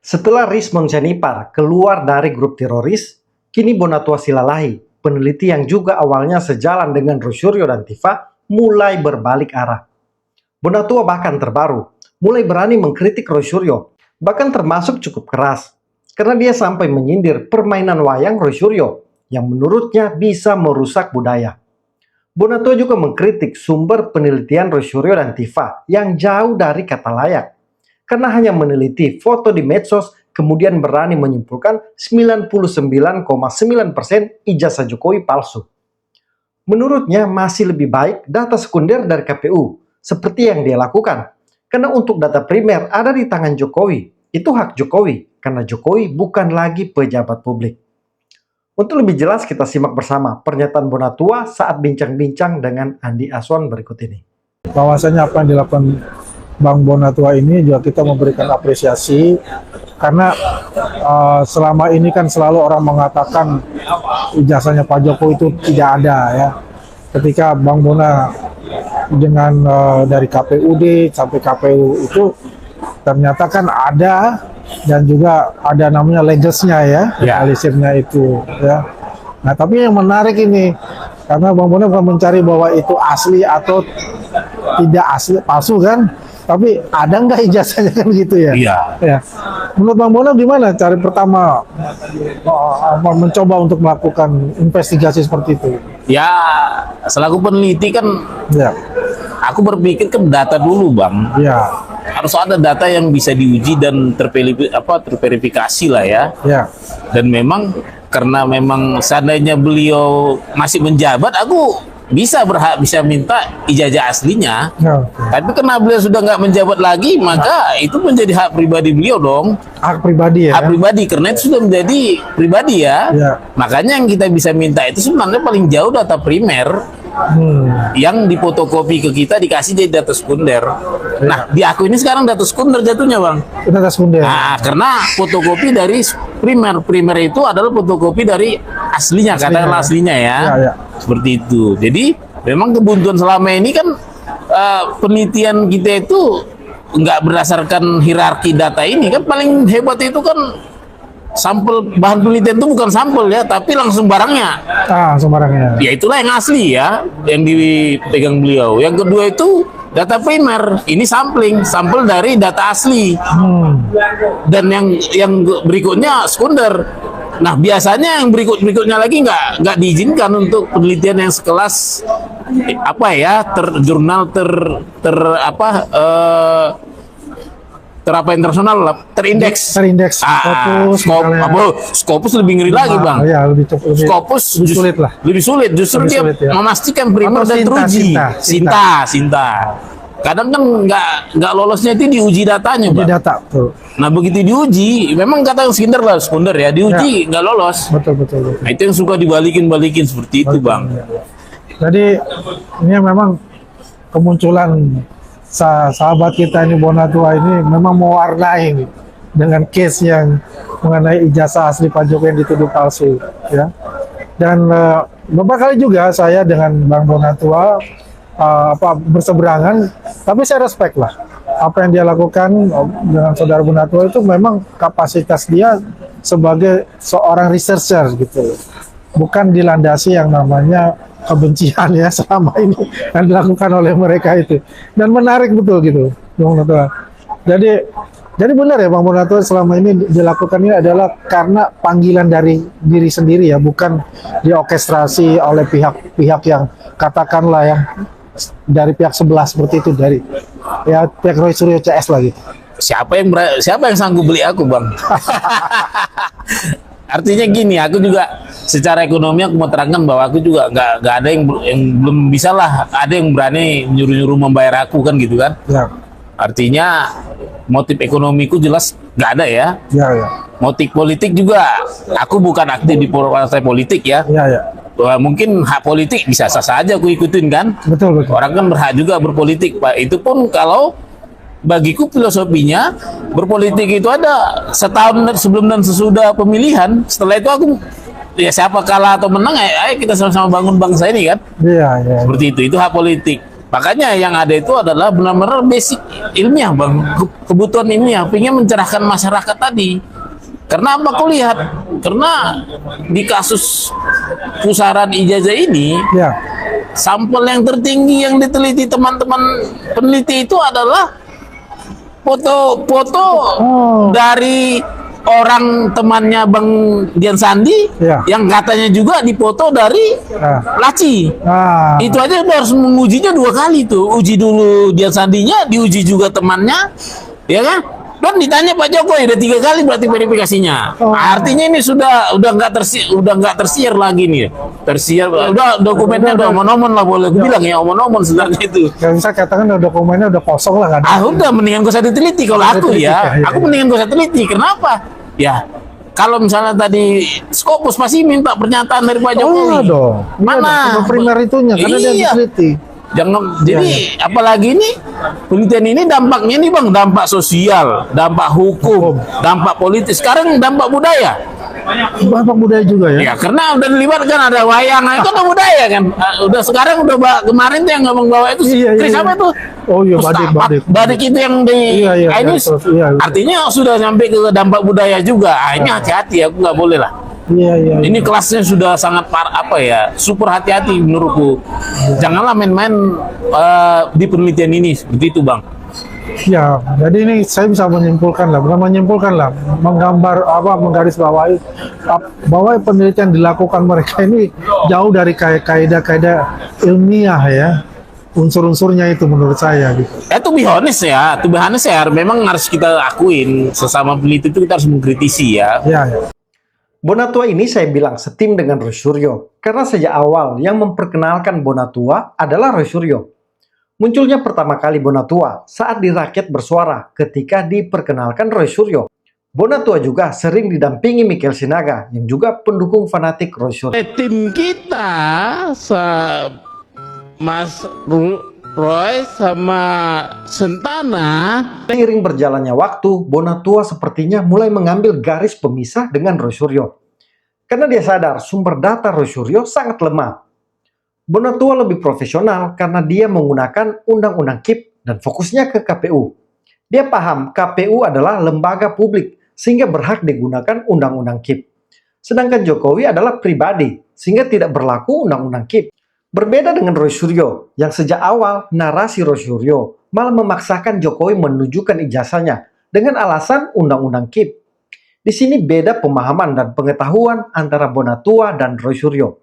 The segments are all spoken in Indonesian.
Setelah Rismon Senipar keluar dari grup teroris, kini Bonatua Silalahi, peneliti yang juga awalnya sejalan dengan Rosuryo dan Tifa, mulai berbalik arah. Bonatua bahkan terbaru, mulai berani mengkritik Rosuryo, bahkan termasuk cukup keras, karena dia sampai menyindir permainan wayang Rosuryo, yang menurutnya bisa merusak budaya. Bonatua juga mengkritik sumber penelitian Rosuryo dan Tifa yang jauh dari kata layak. Karena hanya meneliti foto di medsos, kemudian berani menyimpulkan 99,9% ijazah Jokowi palsu. Menurutnya masih lebih baik data sekunder dari KPU, seperti yang dia lakukan. Karena untuk data primer ada di tangan Jokowi, itu hak Jokowi, karena Jokowi bukan lagi pejabat publik. Untuk lebih jelas kita simak bersama pernyataan Bonatua saat bincang-bincang dengan Andi Aswan berikut ini. Bahwasanya apa yang dilakukan Bang Bonatua ini juga kita memberikan apresiasi karena selama ini kan selalu orang mengatakan ijazahnya Pak Jokowi itu tidak ada ya. Ketika Bang Bona dengan dari KPUD sampai KPU itu ternyata kan ada dan juga ada namanya legasnya ya, alisirnya itu ya. Nah tapi yang menarik ini karena Bang Bona bukan mencari bahwa itu asli atau tidak asli, palsu kan, tapi ada nggak ijazahnya kan gitu ya? Iya. Ya. Menurut Bang Bona gimana cara pertama mencoba untuk melakukan investigasi seperti itu? Ya, selaku peneliti kan, Ya, aku berpikir ke data dulu, Bang. ya, Harus ada data yang bisa diuji dan terverifikasi lah ya. ya, Dan memang karena memang seandainya beliau masih menjabat, aku bisa minta ijazah aslinya. ya. Tapi karena beliau sudah nggak menjabat lagi, maka itu menjadi hak pribadi beliau dong. Hak pribadi ya. Hak pribadi, karena itu sudah menjadi pribadi ya. Ya. Makanya yang kita bisa minta itu sebenarnya paling jauh data primer yang difotokopi ke kita dikasih jadi data sekunder. Nah, di aku ini sekarang data sekunder jatuhnya, Bang. Data sekunder. Nah, karena fotokopi dari primer itu adalah fotokopi dari aslinya, katakanlah aslinya ya. Ya, ya. Seperti itu. Jadi memang kebuntuan selama ini kan penelitian kita itu nggak berdasarkan hierarki data ini kan. Paling hebat itu kan sampel bahan penelitian itu bukan sampel ya, tapi langsung barangnya. Sembarangnya. Ya itulah yang asli ya, yang dipegang beliau. Yang kedua itu data primer, ini sampel dari data asli. Dan yang berikutnya sekunder. Nah biasanya yang berikutnya lagi nggak diizinkan untuk penelitian yang sekelas jurnal internasional lah, terindeks. Scopus lebih ngeri lagi, Bang. Ya, lebih Scopus sulit lah. Lebih sulit, justru dia sulit, ya. memastikan primer dan teruji. Sinta. Kadang kan nggak lolosnya itu diuji datanya, Bang. Data, betul. Nah begitu diuji, memang kata sekunder ya, diuji nggak lolos. Betul. Nah itu yang suka dibalikin seperti itu, Bang. Jadi ini memang kemunculan sahabat kita ini Bonatua ini memang mewarnai nih, dengan case yang mengenai ijazah asli Pak Jokowi yang dituduh palsu ya. Dan beberapa kali juga saya dengan Bang Bonatua berseberangan, tapi saya respect lah apa yang dia lakukan dengan saudara Bonatua. Itu memang kapasitas dia sebagai seorang researcher gitu, bukan dilandasi yang namanya kebencian ya selama ini yang dilakukan oleh mereka itu. Dan menarik betul gitu Bang Bonatua. Jadi benar ya Bang Bonatua, selama ini dilakukan ini adalah karena panggilan dari diri sendiri ya, bukan diorkestrasi oleh pihak-pihak yang katakanlah yang dari pihak sebelah seperti itu, dari ya pihak Rosuryo CS lah gitu. Siapa yang sanggup beli aku, Bang? Artinya gini, aku juga secara ekonomi aku mau terangkan bahwa aku juga nggak ada yang belum bisa lah, ada yang berani nyuruh-nyuruh membayar aku kan gitu kan. Ya. Artinya motif ekonomiku jelas nggak ada ya. Ya. Motif politik juga, aku bukan aktif di partai politik ya. Ya. Mungkin hak politik bisa sah saja aku ikutin kan. Betul. Orang kan berhak juga berpolitik, Pak. Itu pun kalau bagiku filosofinya berpolitik itu ada setahun sebelum dan sesudah pemilihan. Setelah itu aku ya siapa kalah atau menang, ayo kita sama-sama bangun bangsa ini kan. Iya. Seperti itu hak politik. Makanya yang ada itu adalah benar-benar basic ilmiah, Bang. Kebutuhan ilmiah, pengen mencerahkan masyarakat tadi. Karena apa kau lihat? Karena di kasus pusaran ijazah ini, Ya, sampel yang tertinggi yang diteliti teman-teman peneliti itu adalah foto-foto dari orang temannya Bang Dian Sandi, Ya. yang katanya juga dipoto dari nah, Laci. nah, Itu aja udah harus mengujinya 2 kali tuh. Uji dulu Dian Sandinya, diuji juga temannya, ya kan? Dan ditanya Pak Jokowi udah 3 kali berarti verifikasinya. Oh. Artinya ini udah nggak tersiar lagi nih. Tersiar, udah dokumennya udah omon-omon lah, boleh bilang ya omon-omon sebenarnya itu. yang bisa katakan dokumennya udah kosong lah kan. Udah mendingan gue usah diteliti kalau aku Diteliti, ya. ya. Aku mendingan gue usah teliti. Kenapa? Ya, kalau misalnya tadi Skopus pasti minta pernyataan dari Pak Jokowi. iya dong. Iya Mana? dong, sama primer itunya karena dia Iya. diteliti. Jangan, jadi apalagi ini penelitian ini dampaknya nih Bang, dampak sosial, dampak hukum, dampak politis, sekarang dampak budaya. Bapak budaya juga ya. Ya karena udah dilibatkan ada wayang, itu udah budaya kan. Udah sekarang kemarin tuh yang ngomong bawa itu Iya, Chris iya, apa iya. tuh? Oh iya, Mustafa. badik. Badik itu yang di Iya, iya, ini terus, iya, iya. artinya sudah sampai ke dampak budaya juga. Ini hati-hati, aku nggak boleh lah. Iya, iya. Ini kelasnya sudah sangat super hati-hati menurutku. Janganlah main-main di penelitian ini seperti itu, Bang. Ya, jadi ini saya bisa menyimpulkan lah, bukan menyimpulkan lah, menggambar menggarisbawahi bahwa penelitian dilakukan mereka ini jauh dari kaidah-kaidah ilmiah ya, unsur-unsurnya itu menurut saya gitu. To be honest ya, memang harus kita akuin sesama peneliti itu kita harus mengkritisi ya. Ya, ya. Bonatua ini saya bilang setim dengan Roy Suryo, karena sejak awal yang memperkenalkan Bonatua adalah Roy Suryo. Munculnya pertama kali Bonatua saat di Rakyat Bersuara ketika diperkenalkan Roy Suryo. Bonatua juga sering didampingi Michael Sinaga yang juga pendukung fanatik Roy Suryo. Tim kita, Mas Roy sama Sentana. Seiring berjalannya waktu, Bonatua sepertinya mulai mengambil garis pemisah dengan Roy Suryo. Karena dia sadar sumber data Roy Suryo sangat lemah. Bonatua lebih profesional karena dia menggunakan Undang-Undang KIP dan fokusnya ke KPU. Dia paham KPU adalah lembaga publik sehingga berhak digunakan Undang-Undang KIP. Sedangkan Jokowi adalah pribadi sehingga tidak berlaku Undang-Undang KIP. Berbeda dengan Roy Suryo, yang sejak awal narasi Roy Suryo malah memaksakan Jokowi menunjukkan ijazahnya dengan alasan Undang-Undang KIP. Di sini beda pemahaman dan pengetahuan antara Bonatua dan Roy Suryo.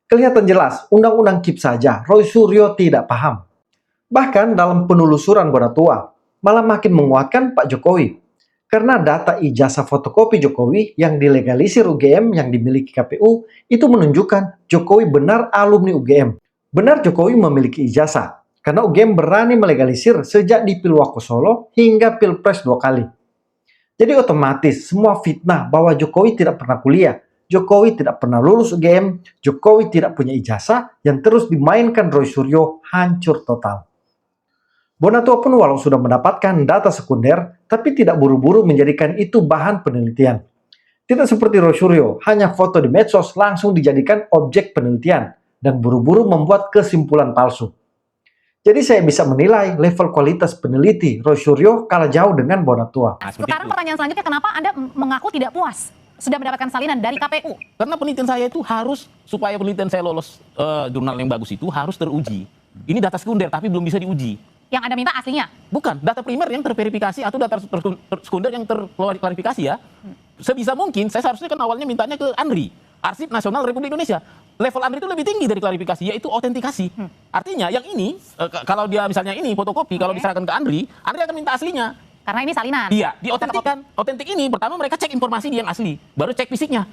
Kelihatan jelas, Undang-Undang KIP saja Roy Suryo tidak paham. Bahkan dalam penelusuran Bonatua, malah makin menguatkan Pak Jokowi. Karena data ijazah fotokopi Jokowi yang dilegalisir UGM yang dimiliki KPU itu menunjukkan Jokowi benar alumni UGM. Benar Jokowi memiliki ijazah, karena UGM berani melegalisir sejak di Pilwako Solo hingga Pilpres 2 kali. Jadi otomatis semua fitnah bahwa Jokowi tidak pernah kuliah, Jokowi tidak pernah lulus UGM, Jokowi tidak punya ijazah yang terus dimainkan Roy Suryo hancur total. Bonatua pun walau sudah mendapatkan data sekunder, tapi tidak buru-buru menjadikan itu bahan penelitian. Tidak seperti Roy Suryo, hanya foto di medsos langsung dijadikan objek penelitian, dan buru-buru membuat kesimpulan palsu. Jadi saya bisa menilai level kualitas peneliti Roy Suryo kalah jauh dengan Bonatua. Sekarang pertanyaan selanjutnya, kenapa Anda mengaku tidak puas sudah mendapatkan salinan dari KPU? Karena penelitian saya itu harus, supaya penelitian saya lolos jurnal yang bagus itu harus teruji. Ini data sekunder tapi belum bisa diuji. Yang Anda minta aslinya? Bukan, data primer yang terverifikasi atau data sekunder yang terklarifikasi ya. Sebisa mungkin, saya seharusnya kan awalnya mintanya ke ANRI, Arsip Nasional Republik Indonesia. Level ANRI itu lebih tinggi dari klarifikasi, yaitu autentikasi. Artinya yang ini, kalau dia misalnya ini fotokopi, kalau diserahkan ke ANRI akan minta aslinya. Karena ini salinan. Iya, diautentikkan. Otentik ini pertama mereka cek informasi dia yang asli, baru cek fisiknya.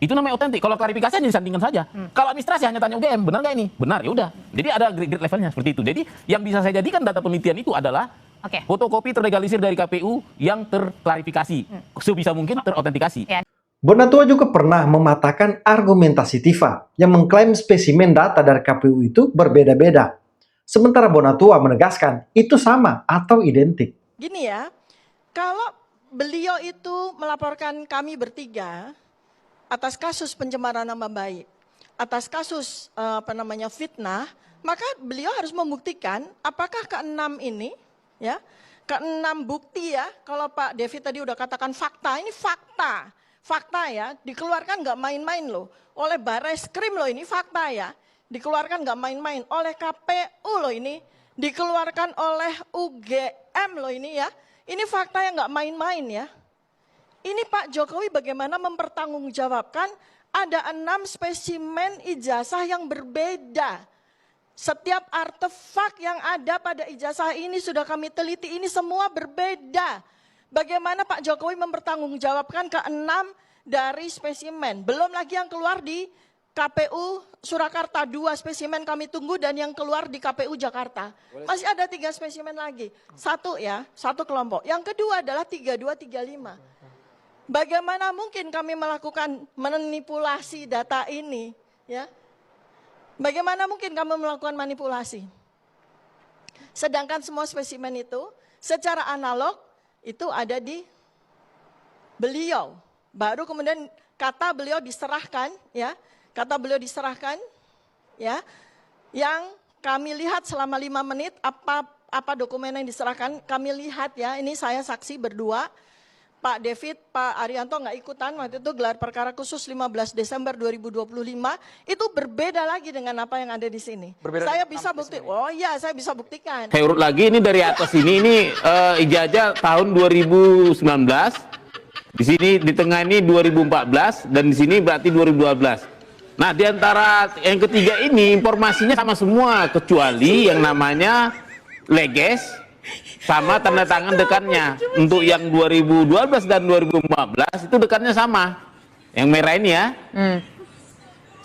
Itu namanya otentik. Kalau klarifikasi hanya disandingkan saja. Kalau administrasi hanya tanya UGM, benar nggak ini? Benar, ya udah. Jadi ada grade levelnya seperti itu. Jadi yang bisa saya jadikan data penelitian itu adalah fotokopi terlegalisir dari KPU yang terklarifikasi, sebisa mungkin terautentikasi. Bonatua juga pernah mematahkan argumentasi Tifa yang mengklaim spesimen data dari KPU itu berbeda-beda. Sementara Bonatua menegaskan itu sama atau identik. Gini ya, kalau beliau itu melaporkan kami bertiga atas kasus pencemaran nama baik, atas kasus fitnah, maka beliau harus membuktikan apakah keenam ini, ya, keenam bukti ya, kalau Pak Devi tadi udah katakan fakta, ini fakta. Fakta ya, dikeluarkan nggak main-main loh. Oleh Barreskrim loh ini fakta ya. Dikeluarkan nggak main-main. Oleh KPU loh ini. Dikeluarkan oleh UGM loh ini ya. Ini fakta yang nggak main-main ya. Ini Pak Jokowi bagaimana mempertanggungjawabkan ada 6 spesimen ijazah yang berbeda. Setiap artefak yang ada pada ijazah ini sudah kami teliti, ini semua berbeda. Bagaimana Pak Jokowi mempertanggungjawabkan ke-6 dari spesimen. Belum lagi yang keluar di KPU Surakarta, 2 spesimen kami tunggu dan yang keluar di KPU Jakarta. Masih ada 3 spesimen lagi. Satu ya, satu kelompok. Yang kedua adalah 3235. Bagaimana mungkin kami melakukan manipulasi data ini, ya? Bagaimana mungkin kami melakukan manipulasi? Sedangkan semua spesimen itu secara analog itu ada di beliau. Baru kemudian kata beliau diserahkan, ya. Kata beliau diserahkan, ya. Yang kami lihat selama 5 menit apa dokumen yang diserahkan, kami lihat ya. Ini saya saksi berdua. Pak David, Pak Arianto nggak ikutan waktu itu gelar perkara khusus 15 Desember 2025 itu berbeda lagi dengan apa yang ada di sini. Berbeda, saya bisa bukti. Oh iya, saya bisa buktikan. Saya urut lagi ini dari atas ini ijazah tahun 2019. Di sini di tengah ini 2014 dan di sini berarti 2012. Nah, di antara yang ketiga ini informasinya sama semua kecuali yang namanya leges sama tanda tangan dekatnya. Untuk yang 2012 dan 2015 itu dekatnya sama. Yang merah ini ya.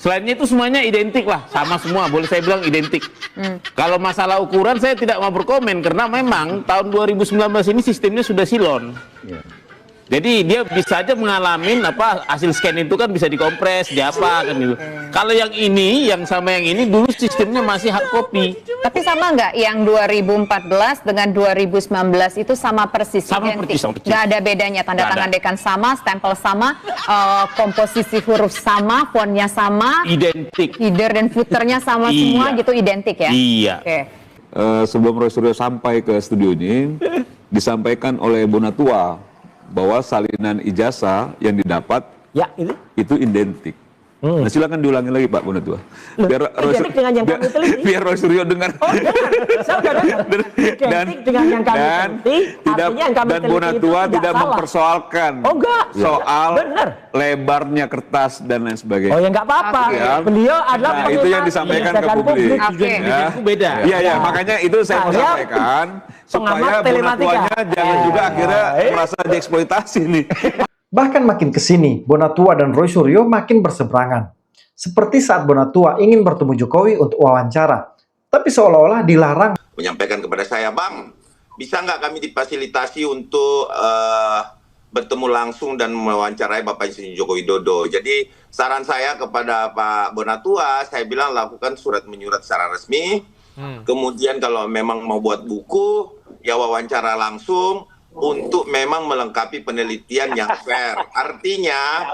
Selainnya itu semuanya identik lah, sama semua, boleh saya bilang identik. Kalau masalah ukuran saya tidak mau berkomen karena memang tahun 2019 ini sistemnya sudah silon. Jadi dia bisa aja mengalami hasil scan itu kan bisa dikompres, diapa kan gitu. Kalau yang ini, yang sama yang ini dulu sistemnya masih hard copy. Tapi sama nggak yang 2014 dengan 2019 itu sama persis? Sama persis. Nggak ada bedanya, tanda tangan dekan sama, stempel sama, komposisi huruf sama, fontnya sama, identik. header dan footernya sama semua gitu, identik ya? Iya. Oke. Sebelum Roy Suryo sampai ke studio ini, disampaikan oleh Bonatua bahwa salinan ijazah yang didapat itu identik. Nah, silakan diulangi lagi Pak Bonatua. Biar identik dengan yang kami teliti. Biar Roy Suryo dengar. Oh, saya udah dengar. Identik dengan yang kami teliti. Artinya yang kami dan teliti Bonatua itu tidak salah. mempersoalkan soal lebarnya kertas dan lain sebagainya. Oh ya nggak apa-apa. Ya. Beliau adalah Nah, itu yang disampaikan ke publik. Ya. Beda. Iya, makanya itu saya mau sampaikan supaya Bonatuanya jangan juga akhirnya merasa dieksploitasi nih. Bahkan makin kesini, Bonatua dan Roy Suryo makin berseberangan. Seperti saat Bonatua ingin bertemu Jokowi untuk wawancara, tapi seolah-olah dilarang. Menyampaikan kepada saya, Bang, bisa nggak kami difasilitasi untuk bertemu langsung dan mewawancarai Bapak Insinyur Joko Widodo. Jadi saran saya kepada Pak Bonatua, saya bilang lakukan surat menyurat secara resmi. Kemudian kalau memang mau buat buku, ya wawancara langsung. Untuk memang melengkapi penelitian yang fair. Artinya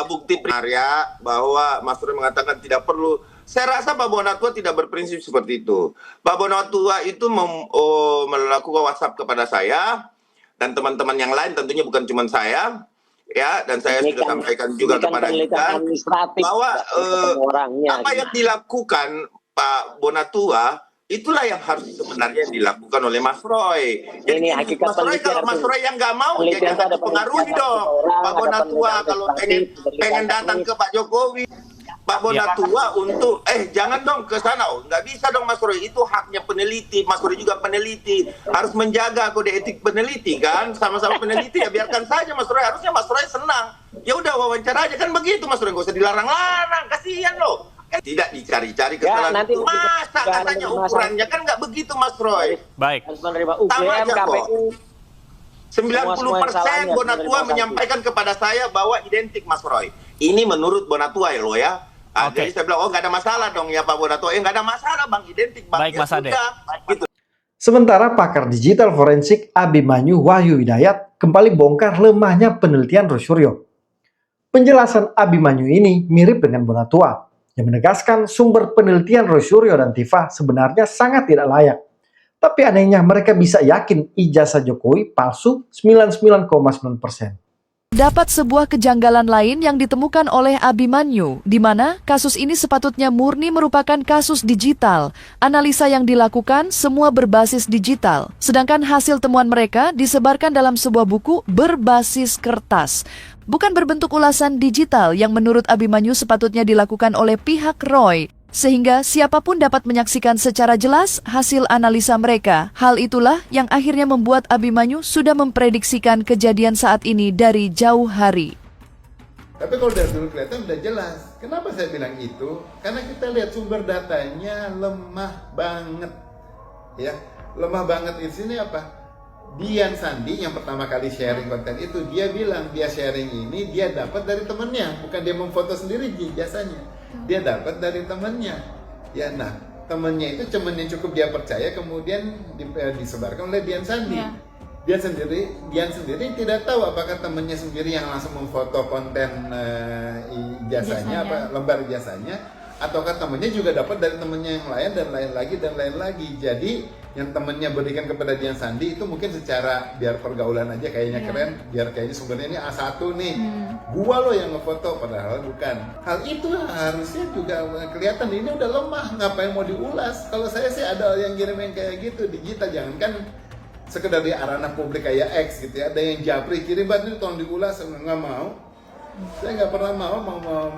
bukti primernya bahwa Mas Roy mengatakan tidak perlu. Saya rasa Pak Bonatua tidak berprinsip seperti itu. Pak Bonatua itu melakukan WhatsApp kepada saya dan teman-teman yang lain, tentunya bukan cuma saya, ya, dan saya sudah sampaikan juga kepada kita bahwa apa yang dilakukan Pak Bonatua itulah yang harus sebenarnya dilakukan oleh Mas Roy. Jadi Mas Roy, kalau Mas Roy yang nggak mau, ya jangan dipengaruhi dong. Pak Bonatua kalau pengen datang ke Pak Jokowi, Pak Bonatua untuk jangan dong ke sana. Nggak bisa dong Mas Roy, itu haknya peneliti. Mas Roy juga peneliti, harus menjaga kode etik peneliti kan, sama-sama peneliti ya biarkan saja Mas Roy. Harusnya Mas Roy senang. Ya udah wawancara aja kan begitu Mas Roy, nggak usah dilarang-larang, kasihan loh. Tidak dicari-cari kesalahan. Masa katanya ukurannya kan nggak begitu Mas Roy. Baik. Sama aja kok. 90% Bonatua menyampaikan kepada saya bahwa identik Mas Roy. Ini menurut Bonatua ya lo ya. Jadi saya bilang nggak ada masalah dong ya Pak Bonatua. Nggak ada masalah Bang, identik Bang. Baik, Ya Mas Ade. gitu. Sementara pakar digital forensik Abimanyu Wahyu Hidayat kembali bongkar lemahnya penelitian Roy Suryo. Penjelasan Abimanyu ini mirip dengan Bonatua. yang menegaskan sumber penelitian Roy Suryo dan Tifa sebenarnya sangat tidak layak. Tapi anehnya mereka bisa yakin ijazah Jokowi palsu 99,9%. Dapat sebuah kejanggalan lain yang ditemukan oleh Abimanyu, di mana kasus ini sepatutnya murni merupakan kasus digital. Analisa yang dilakukan semua berbasis digital, sedangkan hasil temuan mereka disebarkan dalam sebuah buku berbasis kertas. Bukan berbentuk ulasan digital yang menurut Abimanyu sepatutnya dilakukan oleh pihak Roy, sehingga siapapun dapat menyaksikan secara jelas hasil analisa mereka. Hal itulah yang akhirnya membuat Abimanyu sudah memprediksikan kejadian saat ini dari jauh hari. Tapi kalau dari dulu kelihatan udah jelas. Kenapa saya bilang itu? Karena kita lihat sumber datanya lemah banget. Ya, lemah banget di sini apa? Dian Sandi yang pertama kali sharing konten itu, dia bilang dia sharing ini dia dapat dari temennya, bukan dia memfoto sendiri jasanya. Dia dapat dari temannya. Ya, nah, temannya itu cuman yang cukup dia percaya, kemudian disebarkan oleh Dian Sandi. Ya. Dian sendiri tidak tahu apakah temannya sendiri yang langsung memfoto konten ijazahnya, lembar ijazahnya, ataukah temannya juga dapat dari temannya yang lain dan lain lagi. Jadi yang temennya berikan kepada Dian Sandi itu mungkin secara biar pergaulan aja kayaknya keren, biar kayaknya sumbernya ini A1 nih, gua loh yang ngefoto, padahal bukan. Hal itu harusnya juga kelihatan ini udah lemah, ngapain mau diulas. Kalau saya sih ada yang kirim yang kayak gitu digital, jangankan sekedar di arena publik kayak X gitu ya, ada yang japri kirim banget ini tolong diulas, nggak mau. Saya nggak pernah mau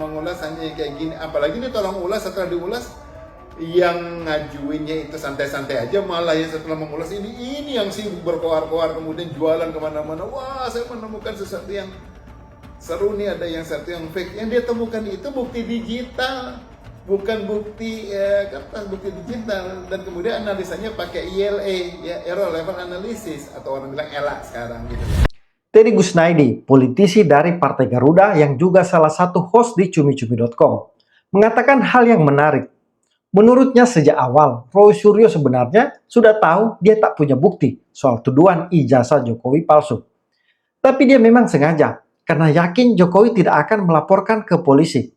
mengulas hanya kayak gini, apalagi ini tolong ulas, setelah diulas yang ngajuinnya itu santai-santai aja, malah yang setelah mengulas ini yang sibuk berkoar-koar kemudian jualan kemana-mana. Wah, saya menemukan sesuatu yang seru nih, ada yang satu yang fake. Yang dia temukan itu bukti digital, bukan bukti kertas, bukti digital. Dan kemudian analisanya pakai ELA, ya, error level analysis, atau orang bilang ELA sekarang gitu. Teddy Gusnaidi, politisi dari Partai Garuda yang juga salah satu host di cumi-cumi.com, mengatakan hal yang menarik. Menurutnya sejak awal, Roy Suryo sebenarnya sudah tahu dia tak punya bukti soal tuduhan ijazah Jokowi palsu. Tapi dia memang sengaja, karena yakin Jokowi tidak akan melaporkan ke polisi.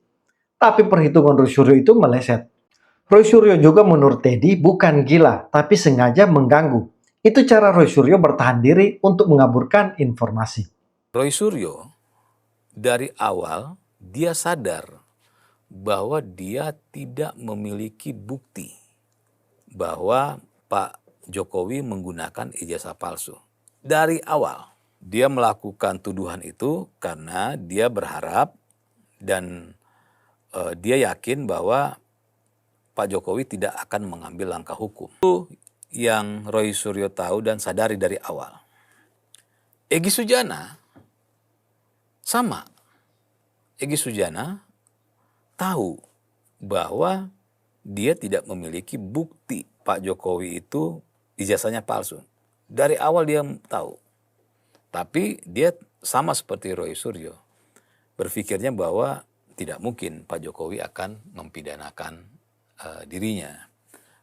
Tapi perhitungan Roy Suryo itu meleset. Roy Suryo juga menurut Teddy bukan gila, tapi sengaja mengganggu. Itu cara Roy Suryo bertahan diri untuk mengaburkan informasi. Roy Suryo dari awal dia sadar bahwa dia tidak memiliki bukti bahwa Pak Jokowi menggunakan ijazah palsu. Dari awal dia melakukan tuduhan itu karena dia berharap dan dia yakin bahwa Pak Jokowi tidak akan mengambil langkah hukum. Itu yang Roy Suryo tahu dan sadari dari awal. Egy Sujana sama. Egy Sujana tahu bahwa dia tidak memiliki bukti Pak Jokowi itu ijazahnya palsu. Dari awal dia tahu. Tapi dia sama seperti Roy Suryo. Berpikirnya bahwa tidak mungkin Pak Jokowi akan mempidanakan dirinya.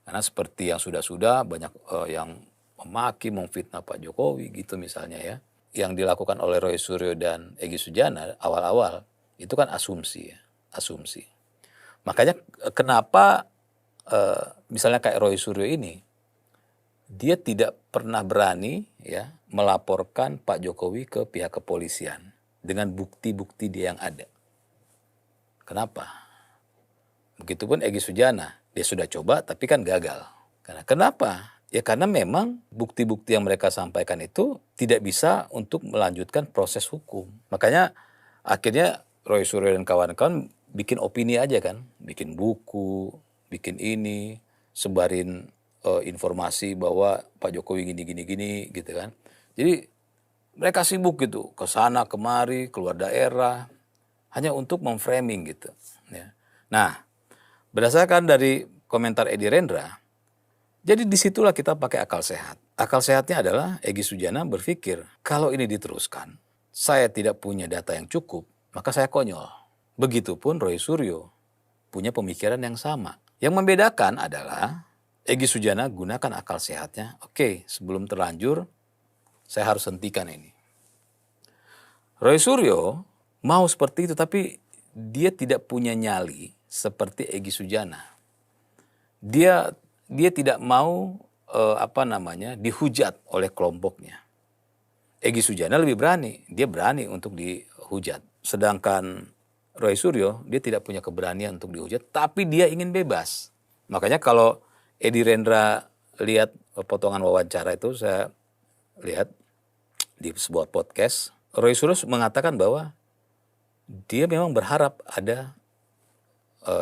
Karena seperti yang sudah-sudah banyak yang memaki, memfitnah Pak Jokowi gitu misalnya ya. Yang dilakukan oleh Roy Suryo dan Egy Sujana awal-awal itu kan asumsi ya. Asumsi. Makanya kenapa misalnya kayak Roy Suryo ini, dia tidak pernah berani ya melaporkan Pak Jokowi ke pihak kepolisian dengan bukti-bukti dia yang ada. Kenapa? Begitupun Egy Sujana, dia sudah coba tapi kan gagal. Kenapa? Ya karena memang bukti-bukti yang mereka sampaikan itu tidak bisa untuk melanjutkan proses hukum. Makanya akhirnya Roy Suryo dan kawan-kawan bikin opini aja kan, bikin buku, bikin ini, sebarin informasi bahwa Pak Jokowi gini gitu kan. Jadi mereka sibuk gitu, ke sana kemari, keluar daerah, hanya untuk memframing gitu. Ya. Nah, berdasarkan dari komentar Edi Rendra, jadi disitulah kita pakai akal sehat. Akal sehatnya adalah Egy Sujana berpikir, kalau ini diteruskan, saya tidak punya data yang cukup, maka saya konyol. Begitupun Roy Suryo punya pemikiran yang sama. Yang membedakan adalah Egy Sujana gunakan akal sehatnya. Oke, sebelum terlanjur, saya harus hentikan ini. Roy Suryo mau seperti itu, tapi dia tidak punya nyali seperti Egy Sujana. Dia tidak mau dihujat oleh kelompoknya. Egy Sujana lebih berani, dia berani untuk dihujat. Sedangkan Roy Suryo, dia tidak punya keberanian untuk dihujat, tapi dia ingin bebas. Makanya kalau Edi Rendra lihat potongan wawancara itu, saya lihat di sebuah podcast, Roy Suryo mengatakan bahwa dia memang berharap ada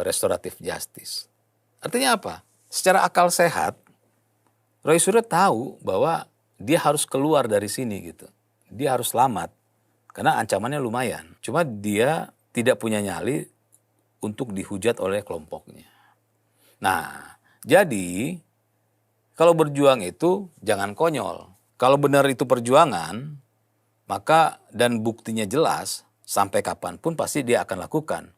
restoratif justice. Artinya apa? Secara akal sehat, Roy Suryo tahu bahwa dia harus keluar dari sini gitu. Dia harus selamat karena ancamannya lumayan. Cuma dia tidak punya nyali untuk dihujat oleh kelompoknya. Nah, jadi kalau berjuang itu jangan konyol. Kalau benar itu perjuangan, maka dan buktinya jelas, sampai kapanpun pasti dia akan lakukan.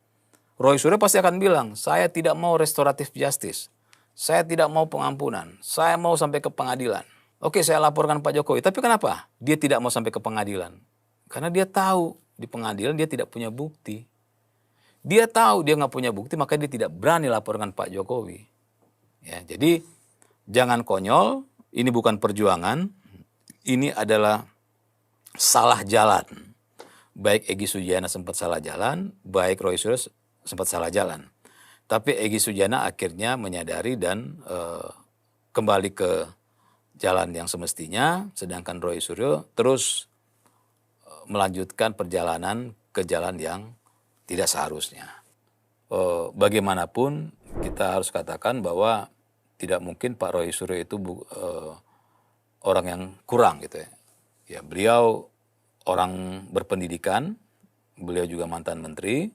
Roy Suryo pasti akan bilang, saya tidak mau restoratif justice. Saya tidak mau pengampunan. Saya mau sampai ke pengadilan. Oke, saya laporkan Pak Jokowi. Tapi kenapa dia tidak mau sampai ke pengadilan? Karena dia tahu di pengadilan dia tidak punya bukti. Dia tahu dia nggak punya bukti, maka dia tidak berani laporkan Pak Jokowi. Ya, jadi jangan konyol. Ini bukan perjuangan. Ini adalah salah jalan. Baik Egy Sujana sempat salah jalan, baik Roy Suryo sempat salah jalan. Tapi Egy Sujana akhirnya menyadari dan kembali ke jalan yang semestinya, sedangkan Roy Suryo terus melanjutkan perjalanan ke jalan yang tidak seharusnya. Bagaimanapun kita harus katakan bahwa tidak mungkin Pak Roy Suryo itu orang yang kurang gitu ya. Ya, beliau orang berpendidikan, beliau juga mantan menteri,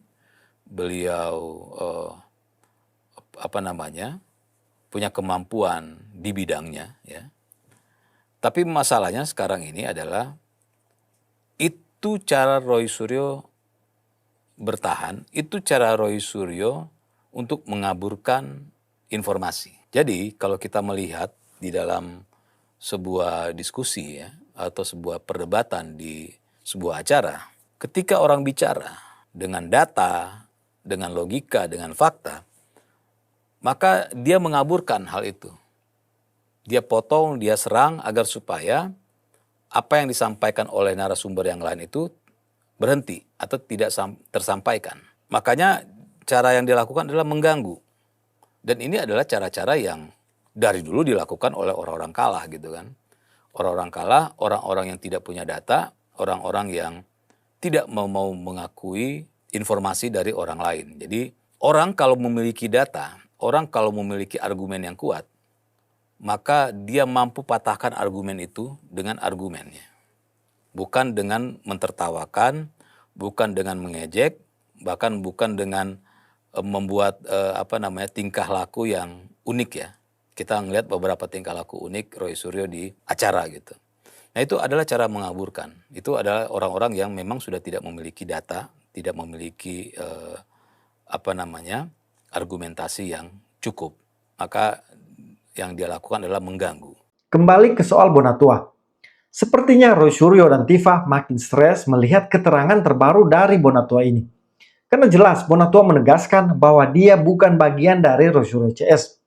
beliau punya kemampuan di bidangnya ya. Tapi masalahnya sekarang ini adalah itu cara Roy Suryo bertahan, itu cara Roy Suryo untuk mengaburkan informasi. Jadi kalau kita melihat di dalam sebuah diskusi ya, atau sebuah perdebatan di sebuah acara, ketika orang bicara dengan data, dengan logika, dengan fakta, maka dia mengaburkan hal itu. Dia potong, dia serang agar supaya apa yang disampaikan oleh narasumber yang lain itu berhenti atau tidak tersampaikan. Makanya cara yang dilakukan adalah mengganggu. Dan ini adalah cara-cara yang dari dulu dilakukan oleh orang-orang kalah gitu kan. Orang-orang kalah, orang-orang yang tidak punya data, orang-orang yang tidak mau mengakui informasi dari orang lain. Jadi orang kalau memiliki data, orang kalau memiliki argumen yang kuat, maka dia mampu patahkan argumen itu dengan argumennya. Bukan dengan mentertawakan, bukan dengan mengejek, bahkan bukan dengan membuat tingkah laku yang unik ya. Kita ngelihat beberapa tingkah laku unik Roy Suryo di acara gitu. Nah itu adalah cara mengaburkan. Itu adalah orang-orang yang memang sudah tidak memiliki data, tidak memiliki argumentasi yang cukup. Maka yang dia lakukan adalah mengganggu. Kembali ke soal Bonatua. Sepertinya Roy Suryo dan Tifa makin stres melihat keterangan terbaru dari Bonatua ini. Karena jelas Bonatua menegaskan bahwa dia bukan bagian dari Roy Suryo CS.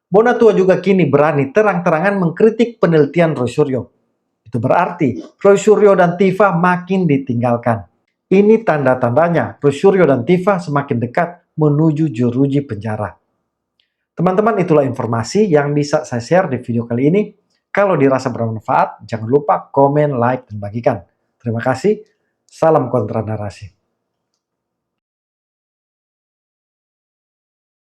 Bonatua juga kini berani terang-terangan mengkritik penelitian Roy Suryo. Itu berarti Roy Suryo dan Tifa makin ditinggalkan. Ini tanda-tandanya Roy Suryo dan Tifa semakin dekat menuju jeruji penjara. Teman-teman, itulah informasi yang bisa saya share di video kali ini. Kalau dirasa bermanfaat, jangan lupa komen, like, dan bagikan. Terima kasih. Salam kontra narasi.